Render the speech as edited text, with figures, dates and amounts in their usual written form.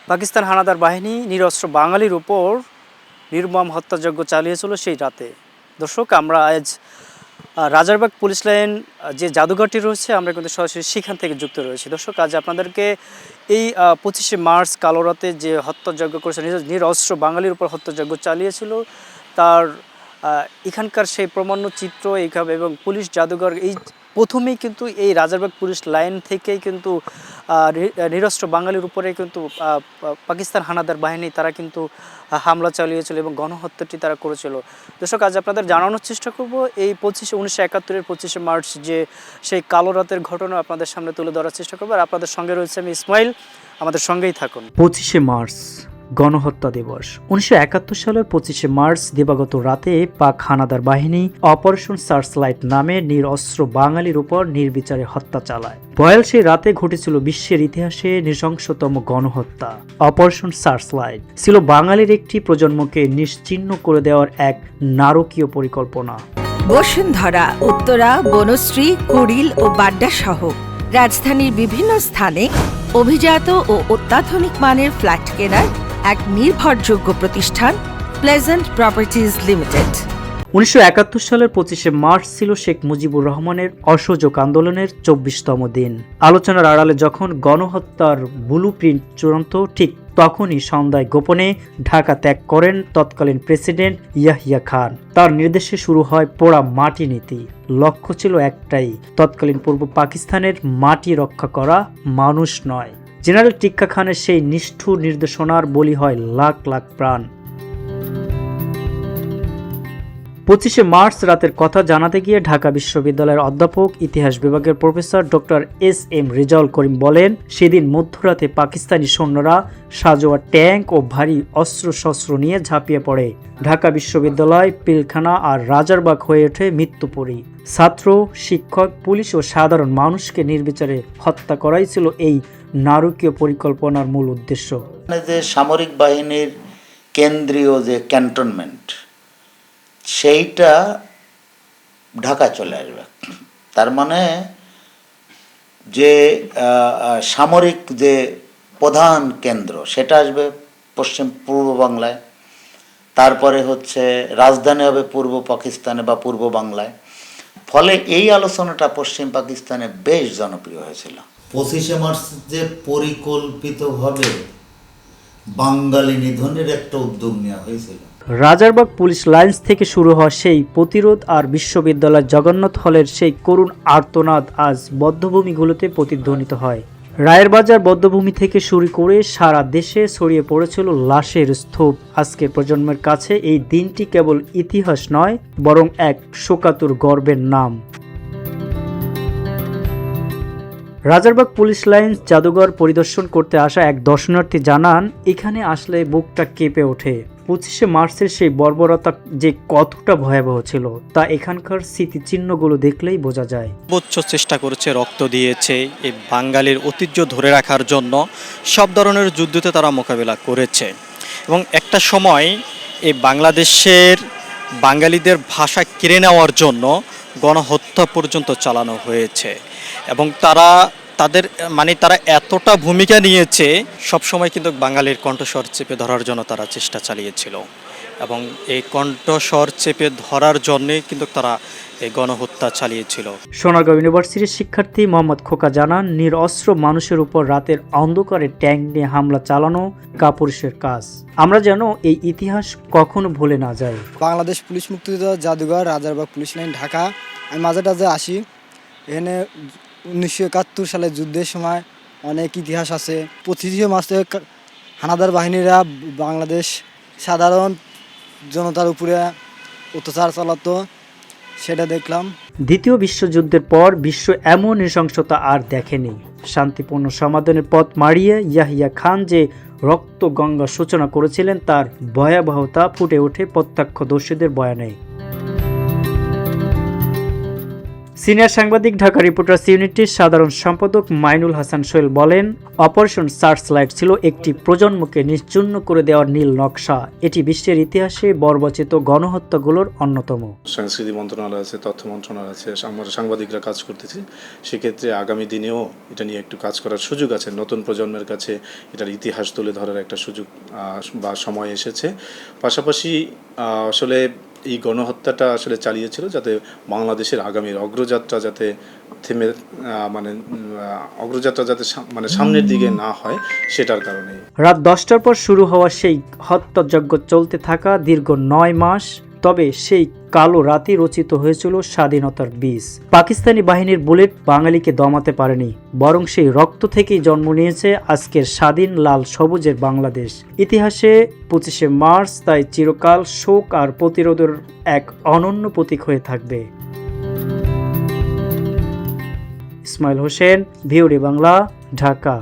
পাকিস্তান হানাদার বাহিনী নিরস্ত্র বাঙালির উপর নির্মম হত্যাযজ্ঞ চালিয়েছিল সেই রাতে। দর্শক, আমরা আজ রাজারবাগ পুলিশ লাইন যে জাদুঘরটি রয়েছে, আমরা কিন্তু সরাসরি সেখান থেকে যুক্ত রয়েছি। দর্শক, আজ আপনাদেরকে এই 25শে মার্চ কালো রাতে যে হত্যাযজ্ঞ করেছে, নিরস্ত্র বাঙালির উপর হত্যাযজ্ঞ চালিয়েছিল, তার এখানকার সেই প্রমাণ্য চিত্র এইভাবে এবং পুলিশ জাদুঘর এই প্রথমেই কিন্তু এই রাজারবাগ পুলিশ লাইন থেকেই কিন্তু নিরস্ত্র বাঙালির উপরে কিন্তু পাকিস্তান হানাদার বাহিনী তারা কিন্তু হামলা চালিয়েছিল এবং গণহত্যাটি তারা করেছিল। দর্শক, আজ আপনাদের জানানোর চেষ্টা করব এই 1971-এর 25শে মার্চ যে সেই কালো রাতের ঘটনা আপনাদের সামনে তুলে ধরার চেষ্টা করবো। আর আপনাদের সঙ্গে রয়েছে আমি ইসমাইল, আমাদের সঙ্গেই থাকুন। 25শে মার্চ গণহত্যা দিবস। 1971 সালের 25শে মার্চ দিবাগত রাতে পাক হানাদার বাহিনী অপারেশন সার্চলাইট নামে নিরস্ত্র বাঙালির উপর নির্বিচারে হত্যা চালায়। ভয়াল সেই রাতে ঘটেছিল বিশ্বের ইতিহাসে নৃশংসতম গণহত্যা। অপারেশন সার্চলাইট ছিল বাঙালির একটি প্রজন্মকে নিশ্চিহ্ন করে দেওয়ার এক নারকীয় পরিকল্পনা। বসুন্ধরা, উত্তরা, বনশ্রী, কুড়িল ও বাড্ডা সহ রাজধানীর বিভিন্ন স্থানে অভিজাত ও অত্যাধুনিক মানের ফ্ল্যাট কেনার এক নির্ভরযোগ্য প্রতিষ্ঠান প্লেজেন্ট প্রপার্টিজ লিমিটেড। 1971 সালের 25শে মার্চ ছিল শেখ মুজিবুর রহমানের অসহযোগ আন্দোলনের 24তম দিন। আলোচনার আড়ালে যখন গণহত্যার ব্লুপ্রিন্ট চূড়ান্ত, ঠিক তখনই সন্ধ্যায় গোপনে ঢাকা ত্যাগ করেন তৎকালীন প্রেসিডেন্ট ইয়াহিয়া খান। তার নির্দেশে শুরু হয় পোড়া মাটি নীতি। লক্ষ্য ছিল একটাই, তৎকালীন পূর্ব পাকিস্তানের মাটি রক্ষা করা, মানুষ নয়। জেনারেল টিক্কা খানের সেই নিষ্ঠুর নির্দেশনার বলি হয় লাখ লাখ প্রাণ। 25শে মার্চ রাতের কথা জানাতে গিয়ে ঢাকা বিশ্ববিদ্যালয়ের অধ্যাপক, ইতিহাস বিভাগের professor doctor SM. Rezaul Karim বলেন, সেদিন মধ্যরাতে পাকিস্তানি সৈন্যরা সাজোয়া ট্যাঙ্ক ও ভারী অস্ত্রশস্ত্র নিয়ে ঝাঁপিয়ে পড়ে। ঢাকা বিশ্ববিদ্যালয়, পিলখানা আর রাজারবাগ হয়ে ওঠে মৃত্যুপুরী। ছাত্র, শিক্ষক, পুলিশ ও সাধারণ মানুষকে নির্বিচারে হত্যা করাই ছিল এই নারকীয় পরিকল্পনার মূল উদ্দেশ্য। যে সামরিক বাহিনীর কেন্দ্রীয় যে ক্যান্টনমেন্ট, সেইটা ঢাকা চলে আসবে। তার মানে যে সামরিক যে প্রধান কেন্দ্র সেটা আসবে পূর্ব বাংলায়, তারপরে হচ্ছে রাজধানী হবে পূর্ব পাকিস্তানে বা পূর্ব বাংলায়। ফলে এই আলোচনাটা পশ্চিম পাকিস্তানে বেশ জনপ্রিয় হয়েছিল। 25শে মার্চ যে পরিকল্পিতভাবে বাঙালি নিধনের একটা উদ্যোগ নেওয়া হয়েছিল। রাজারবাগ পুলিশ লাইন্স থেকে শুরু হওয়া সেই প্রতিরোধ আর বিশ্ববিদ্যালয় জগন্নাথ হলের সেই করুণ আর্তনাদ আজ বধ্যভূমিগুলোতে প্রতিধ্বনিত হয়। রায়ের বাজার বধ্যভূমি থেকে শুরু করে সারা দেশে ছড়িয়ে পড়েছিল লাশের স্তূপ। আজকের প্রজন্মের কাছে এই দিনটি কেবল ইতিহাস নয়, বরং এক শোকাতুর গর্বের নাম। রাজারবাগ পুলিশ লাইন্স জাদুঘর পরিদর্শন করতে আসা এক দর্শনার্থী জানান, এখানে আসলে বুকটা কেঁপে ওঠে। 25শে মার্চের সেই বর্বরতা যে কতটা ভয়াবহ ছিল তা এখানকার স্মৃতিচিহ্নগুলো দেখলেই বোঝা যায়। সর্বোচ্চ চেষ্টা করেছে, রক্ত দিয়েছে এই বাঙালির ঐতিহ্য ধরে রাখার জন্য। সব ধরনের যুদ্ধতে তারা মোকাবিলা করেছে এবং একটা সময় এই বাংলাদেশের বাঙালিদের ভাষা কেড়ে নেওয়ার জন্য গণহত্যা পর্যন্ত চালানো হয়েছে এবং তারা এতটা ভূমিকা নিয়েছে, সবসময় কিন্তু বাঙালির কণ্ঠস্বর চেপে ধরার জন্য তারা চেষ্টা চালিয়েছিল এবং এই কণ্ঠস্বর চেপে ধরার জন্যই কিন্তু তারা এই গণহত্যা চালিয়েছিল। সোনারগাঁও ইউনিভার্সিটির শিক্ষার্থী মোহাম্মদ খোকা জানান, নিরস্ত্র মানুষের উপর রাতের অন্ধকারে ট্যাঙ্ক নিয়ে হামলা চালানো কাপুরুষের কাজ। আমরা যেন এই ইতিহাস কখনো ভুলে না যাই। বাংলাদেশ পুলিশ মুক্তিযোদ্ধা জাদুঘর, রাজারবাগ পুলিশ লাইন, ঢাকা। আমি মাঝে টাঝে আসি। এখানে 1971 সালে যুদ্ধের সময় অনেক ইতিহাস আছে। 25শে মার্চে হানাদার বাহিনীরা বাংলাদেশ সাধারণ জনতার উপরে অত্যাচার চালাতো, সেটা দেখলাম। দ্বিতীয় বিশ্বযুদ্ধের পর বিশ্ব এমন নৃশংসতা আর দেখেনি। শান্তিপূর্ণ সমাধানের পথ মারিয়ে ইয়াহিয়া খান যে রক্ত গঙ্গা সূচনা করেছিলেন, তার ভয়াবহতা ফুটে ওঠে প্রত্যক্ষদর্শীদের বয়ানে। সিনিয়র সাংবাদিক ঢাকা রিপোর্টার্স ইউনিটির সাধারণ সম্পাদক মাইনুল হাসান সোহেল বলেন, অপারেশন সার্চলাইট ছিল একটি প্রজন্মকে নিশ্চূন্য করে দেওয়ার নীল নকশা। এটি বিশ্বের ইতিহাসে বর্বরচিত গণহত্যাগুলোর অন্যতম। সংস্কৃতি মন্ত্রণালয় আছে, তথ্য মন্ত্রণালয় আছে, আমরা সাংবাদিকরা কাজ করতেছি। সেক্ষেত্রে আগামী দিনেও এটা নিয়ে একটু কাজ করার সুযোগ আছে। নতুন প্রজন্মের কাছে এটার ইতিহাস তুলে ধরার একটা সুযোগ বা সময় এসেছে। পাশাপাশি আসলে এই গণহত্যাটা আসলে চালিয়েছিল যাতে বাংলাদেশের আগামীর অগ্রযাত্রা যাতে থেমে অগ্রযাত্রা যাতে সামনের দিকে না হয়, সেটার কারণে। রাত 10টার পর শুরু হওয়া সেই হত্যাযজ্ঞ চলতে থাকা দীর্ঘ 9 মাস, তবে সেই কালো রাতে রচিত হয়েছিল স্বাধীনতার বীজ। পাকিস্তানি বাহিনীর বুলেট বাঙালিকে দমাতে পারেনি, বরং সেই রক্ত থেকেই জন্ম নিয়েছে আজকের স্বাধীন লাল সবুজের বাংলাদেশ। ইতিহাসে 25শে মার্চ তাই চিরকাল শোক আর প্রতিরোধের এক অনন্য প্রতীক হয়ে থাকবে। ইসমাইল হোসেন, ভিওডি বাংলা, ঢাকা।